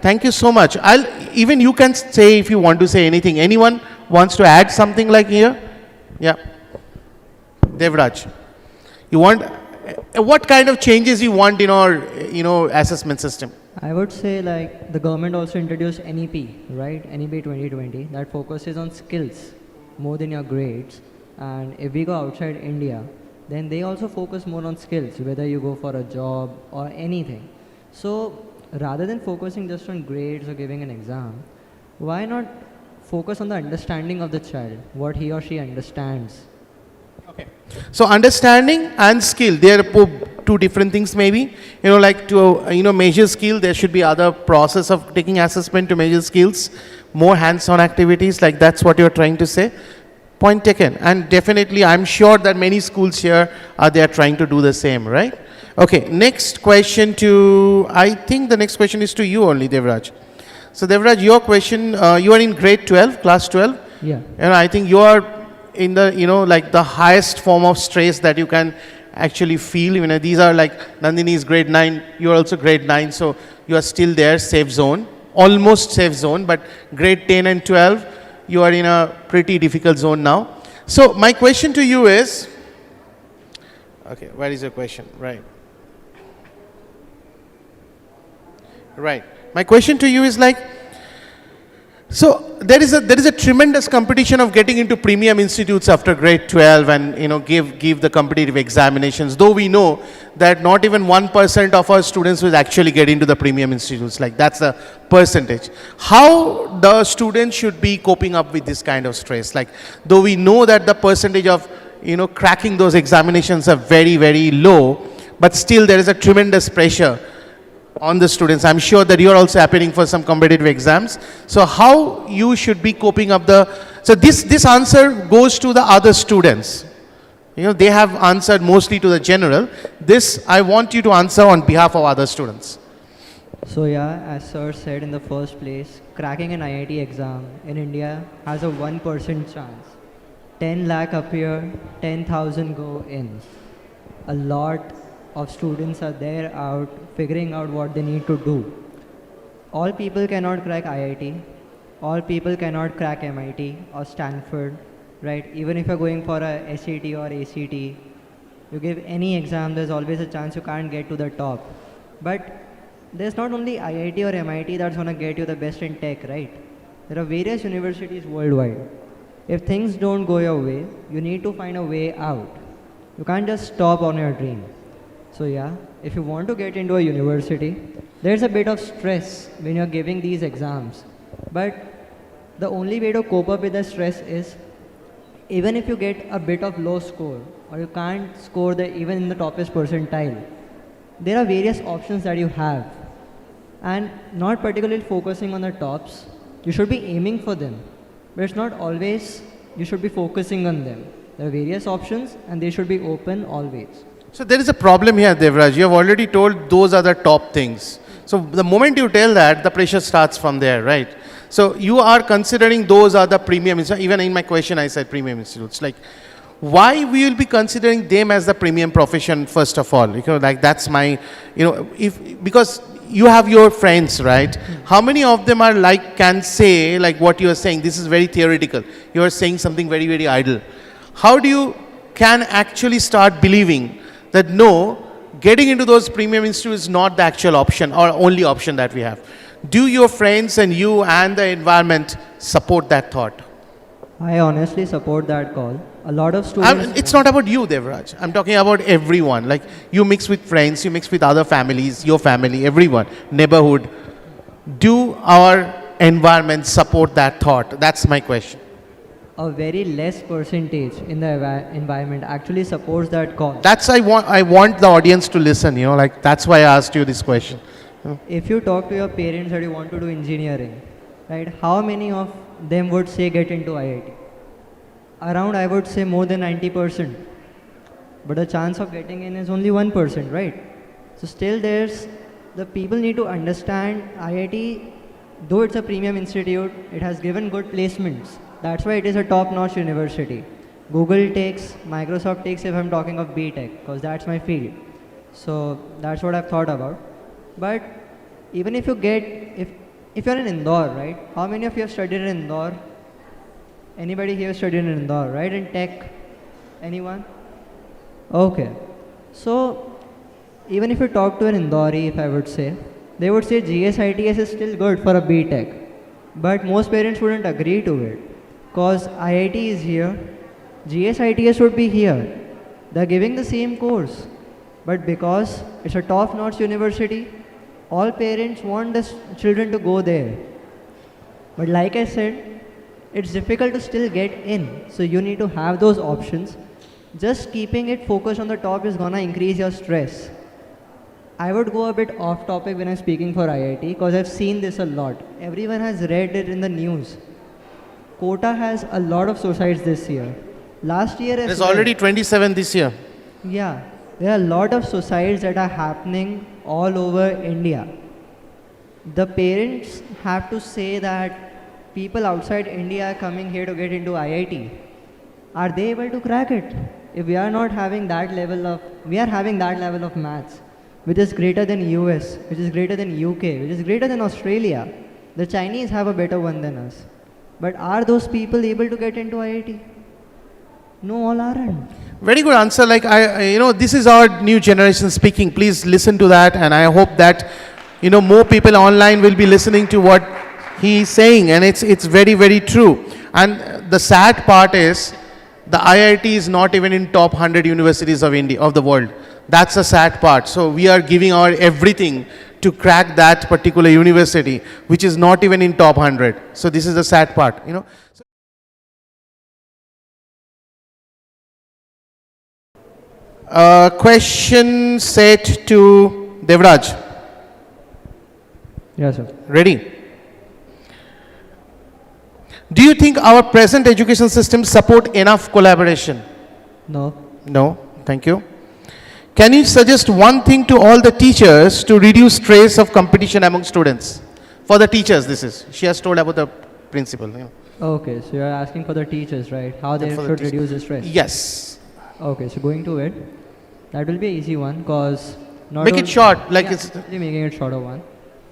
Thank you so much. Even you can say if you want to say anything. Anyone wants to add something like here? Yeah. Devraj, you want, what kind of changes you want in our, assessment system? I would say like the government also introduced NEP, right? NEP 2020 that focuses on skills more than your grades. And if we go outside India, then they also focus more on skills, whether you go for a job or anything. So rather than focusing just on grades or giving an exam, why not focus on the understanding of the child, what he or she understands? Okay. So understanding and skill, they are two different things maybe. Like to, measure skill, there should be other process of taking assessment to measure skills, more hands-on activities, like that's what you're trying to say. Point taken. And definitely, I'm sure that many schools here they are trying to do the same, right? Okay, next question I think the next question is to you only, Devraj. So Devraj, your question, you are in grade 12, class 12. Yeah. And I think you are in the, like the highest form of stress that you can actually feel. These are like, Nandini is grade 9, you are also grade 9, so you are still there, safe zone, almost safe zone, but grade 10 and 12, you are in a pretty difficult zone now. So my question to you is, okay, where is your question? Right. Right. My question to you is like, so there is a tremendous competition of getting into premium institutes after grade 12 and give the competitive examinations, though we know that not even 1% of our students will actually get into the premium institutes, like that's the percentage. How the students should be coping up with this kind of stress, like though we know that the percentage of cracking those examinations are very, very low, but still there is a tremendous pressure on the students. I'm sure that you're also appearing for some competitive exams. So how you should be coping up so this answer goes to the other students. They have answered mostly to the general. This I want you to answer on behalf of other students. So yeah, as sir said in the first place, cracking an IIT exam in India has a 1% chance. 10 lakh appear, 10,000 go in. A lot of students are there out figuring out what they need to do. All people cannot crack IIT. All people cannot crack MIT or Stanford, right? Even if you're going for a SAT or ACT, you give any exam, there's always a chance you can't get to the top. But there's not only IIT or MIT that's going to get you the best in tech, right? There are various universities worldwide. If things don't go your way, you need to find a way out. You can't just stop on your dream. So yeah, if you want to get into a university, there's a bit of stress when you're giving these exams. But the only way to cope up with the stress is, even if you get a bit of low score, or you can't score even in the toppest percentile, there are various options that you have. And not particularly focusing on the tops, you should be aiming for them. But it's not always you should be focusing on them. There are various options and they should be open always. So there is a problem here, Devraj. You have already told those are the top things. So the moment you tell that, the pressure starts from there, right? So you are considering those are the premium institutes. Even in my question, I said premium institutes. Like, why we will be considering them as the premium profession first of all? Like that's my, because you have your friends, right? How many of them are can say like what you are saying? This is very theoretical. You are saying something very, very idle. How do you can actually start believing that no, getting into those premium institutes is not the actual option or only option that we have? Do your friends and you and the environment support that thought? I honestly support that call. A lot of students... It's not about you, Devraj. I'm talking about everyone. Like you mix with friends, you mix with other families, your family, everyone, neighborhood. Do our environment support that thought? That's my question. A very less percentage in the environment actually supports that cause. That's I want the audience to listen, like that's why I asked you this question. If you talk to your parents that you want to do engineering, right, how many of them would say get into IIT? Around, I would say more than 90%. But the chance of getting in is only 1%, right? So still the people need to understand IIT, though it's a premium institute, it has given good placements. That's why it is a top-notch university. Google takes, Microsoft takes if I'm talking of BTech, because that's my field. So that's what I've thought about. But even if if you're in Indore, right? How many of you have studied in Indore? Anybody here studied in Indore, right? In tech? Anyone? Okay. So, even if you talk to an Indori, if I would say, they would say GSITS is still good for a B.Tech. But most parents wouldn't agree to it. Because IIT is here, GSITS would be here. They're giving the same course. But because it's a top-notch university, all parents want the children to go there. But like I said, it's difficult to still get in. So you need to have those options. Just keeping it focused on the top is gonna increase your stress. I would go a bit off topic when I'm speaking for IIT because I've seen this a lot. Everyone has read it in the news. Kota has a lot of suicides this year. Last year There's already 27 this year. Yeah, there are a lot of suicides that are happening all over India. The parents have to say that people outside India are coming here to get into IIT. Are they able to crack it? If we are not having that level of, we are having that level of maths, which is greater than US, which is greater than UK, which is greater than Australia. The Chinese have a better one than us. But are those people able to get into IIT? No, all aren't. Very good answer. Like this is our new generation speaking. Please listen to that, and I hope that more people online will be listening to what he is saying, and it's very, very true. And the sad part is the IIT is not even in top 100 universities of India, of the world. That's the sad part. So we are giving our everything to crack that particular university, which is not even in top 100. So this is the sad part, Question set to Devraj. Yes, sir. Ready? Do you think our present education system support enough collaboration? No. No. Thank you. Can you suggest one thing to all the teachers to reduce stress of competition among students? For the teachers, this is. She has told about the principal. Okay, so you're asking for the teachers, right? How they should reduce the stress? Yes. Okay, so going to it, that will be an easy one because Make it short, like it's. Actually making it shorter one.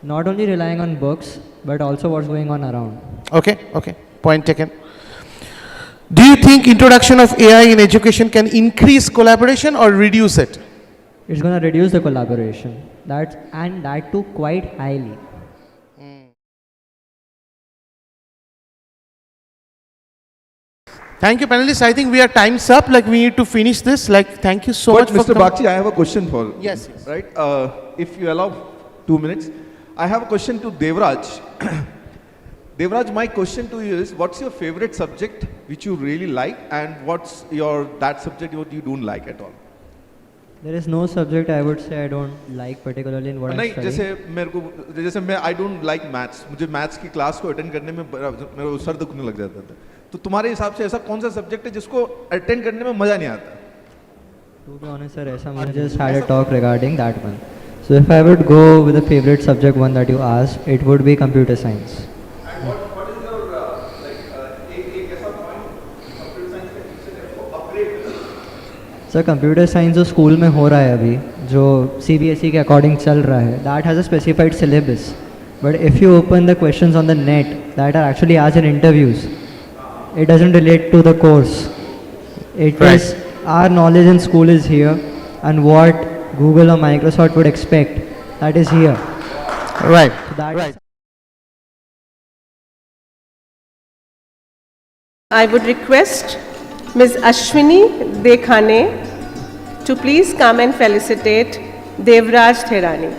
Not only relying on books, but also what's going on around. Okay. Point taken. Do you think introduction of AI in education can increase collaboration or reduce it? It's going to reduce the collaboration. That too quite highly. Thank you, panelists. I think we are time's up. Like we need to finish this. Like thank you so much. Mr. Bagchi, I have a question for you. Yes. Right? If you allow 2 minutes, I have a question to Devraj. Devraj, my question to you is, what's your favorite subject which you really like, and what's that subject what you don't like at all? There is no subject I would say I don't like particularly in what I'm studying. जैसे I don't like maths. मुझे maths की class को attend करने में मेरा sir दुखने लग जाता था. तो तुम्हारे हिसाब से ऐसा कौन सा subject है जिसको attend करने में मजा नहीं आता? To be honest, sir, I just had a talk regarding that one. So if I would go with the favorite subject one that you asked, it would be computer science. And what is your एक ऐसा point computer science के teacher ने उसको upgrade कर दिया? Sir computer science जो school में हो रहा है अभी जो CBSE के अकॉर्डिंग चल रहा है that has a specified syllabus but if you open the questions on the net that are actually आज in interviews it doesn't relate to the course it is our knowledge in school is here and what Google or Microsoft would expect that is here Right. I would request Ms. Ashwini Dekhane to please come and felicitate Devraj Therani.